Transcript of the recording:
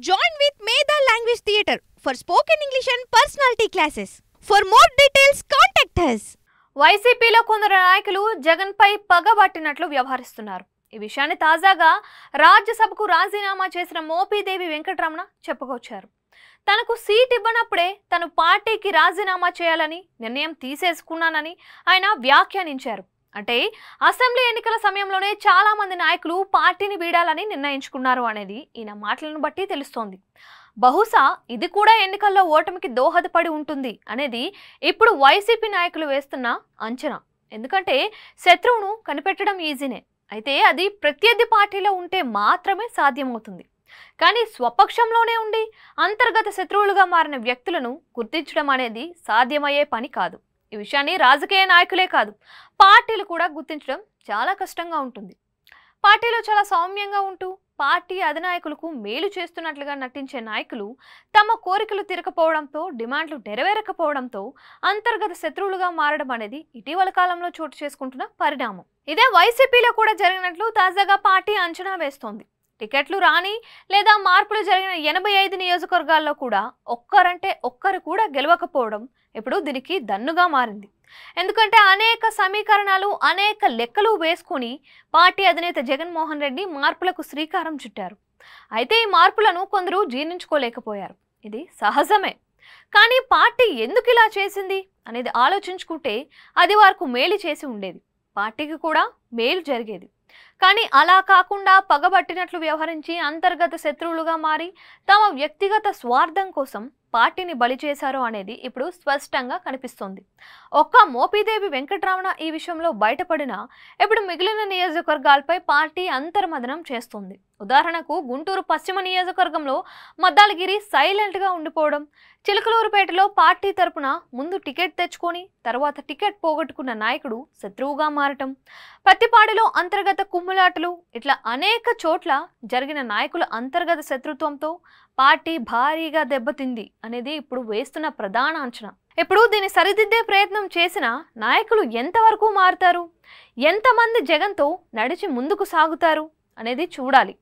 Join with Medha Language Theatre for spoken English and personality classes. For more details, contact us. వైసీపీలో కొందరు నాయకులు జగన్పై పగబట్టినట్లు వ్యవహరిస్తున్నారు. ఈ విషయాన్ని తాజాగా రాజ్యసభకు రాజీనామా చేసిన మోపిదేవి వెంకటరమణ చెప్పుకొచ్చారు. తనకు సీట్ ఇవ్వనప్పుడే తను పార్టీకి రాజీనామా చేయాలని నిర్ణయం తీసేసుకున్నానని ఆయన వ్యాఖ్యానించారు. అంటే అసెంబ్లీ ఎన్నికల సమయంలోనే చాలా మంది నాయకులు పార్టీని వీడాలని నిర్ణయించుకున్నారు అనేది ఈయన మాటలను బట్టి తెలుస్తోంది. బహుశా ఇది కూడా ఎన్నికల్లో ఓటమికి దోహదపడి ఉంటుంది అనేది ఇప్పుడు వైసీపీ నాయకులు వేస్తున్న అంచనా. ఎందుకంటే శత్రువును కనిపెట్టడం ఈజీనే, అయితే అది ప్రత్యర్థి పార్టీలో ఉంటే మాత్రమే సాధ్యమవుతుంది. కానీ స్వపక్షంలోనే ఉండి అంతర్గత శత్రువులుగా మారిన వ్యక్తులను గుర్తించడం అనేది సాధ్యమయ్యే పని కాదు. ఈ విషయాన్ని రాజకీయ నాయకులే కాదు, పార్టీలు కూడా గుర్తించడం చాలా కష్టంగా ఉంటుంది. పార్టీలో చాలా సౌమ్యంగా ఉంటూ పార్టీ అధినాయకులకు మేలు చేస్తున్నట్లుగా నటించే నాయకులు తమ కోరికలు తీరకపోవడంతో, డిమాండ్లు నెరవేరకపోవడంతో అంతర్గత శత్రువులుగా మారడం అనేది ఇటీవల కాలంలో చోటు చేసుకుంటున్న పరిణామం. ఇదే వైసీపీలో కూడా జరిగినట్లు తాజాగా పార్టీ అంచనా వేస్తోంది. టికెట్లు రాని లేదా మార్పులు జరిగిన 85 నియోజకవర్గాల్లో కూడా ఒక్కరంటే ఒక్కరు కూడా గెలవకపోవడం ఇప్పుడు దీనికి దన్నుగా మారింది. ఎందుకంటే అనేక సమీకరణాలు, అనేక లెక్కలు వేసుకుని పార్టీ అధినేత జగన్మోహన్ రెడ్డి మార్పులకు శ్రీకారం చుట్టారు. అయితే ఈ మార్పులను కొందరు జీర్ణించుకోలేకపోయారు. ఇది సహజమే. కానీ పార్టీ ఎందుకు ఇలా చేసింది అనేది ఆలోచించుకుంటే అది వారికి మేలు చేసి ఉండేది, పార్టీకి కూడా మేలు జరిగేది. కానీ అలా కాకుండా పగబట్టినట్లు వ్యవహరించి అంతర్గత శత్రువులుగా మారి తమ వ్యక్తిగత స్వార్థం కోసం పార్టీని బలి చేశారు అనేది ఇప్పుడు స్పష్టంగా కనిపిస్తోంది. ఒక్క మోపిదేవి వెంకటరమణ ఈ విషయంలో బయటపడినా ఇప్పుడు మిగిలిన నియోజకవర్గాలపై పార్టీ అంతర్మదనం చేస్తుంది. ఉదాహరణకు గుంటూరు పశ్చిమ నియోజకవర్గంలో మద్దాలగిరి సైలెంట్గా ఉండిపోవడం, చిలకలూరుపేటలో పార్టీ తరపున ముందు టికెట్ తెచ్చుకొని తర్వాత టికెట్ పోగొట్టుకున్న నాయకుడు శత్రువుగా మారటం, పత్తిపాడిలో అంతర్గత కుమ్ములాటలు, ఇట్లా అనేక చోట్ల జరిగిన నాయకుల అంతర్గత శత్రుత్వంతో పార్టీ భారీగా దెబ్బతింది అనేది ఇప్పుడు వేస్తున్న ప్రధాన అంచనా. ఇప్పుడు దీన్ని సరిదిద్దే ప్రయత్నం చేసిన నాయకులు ఎంతవరకు మారుతారు, ఎంతమంది జగన్తో నడిచి ముందుకు సాగుతారు అనేది చూడాలి.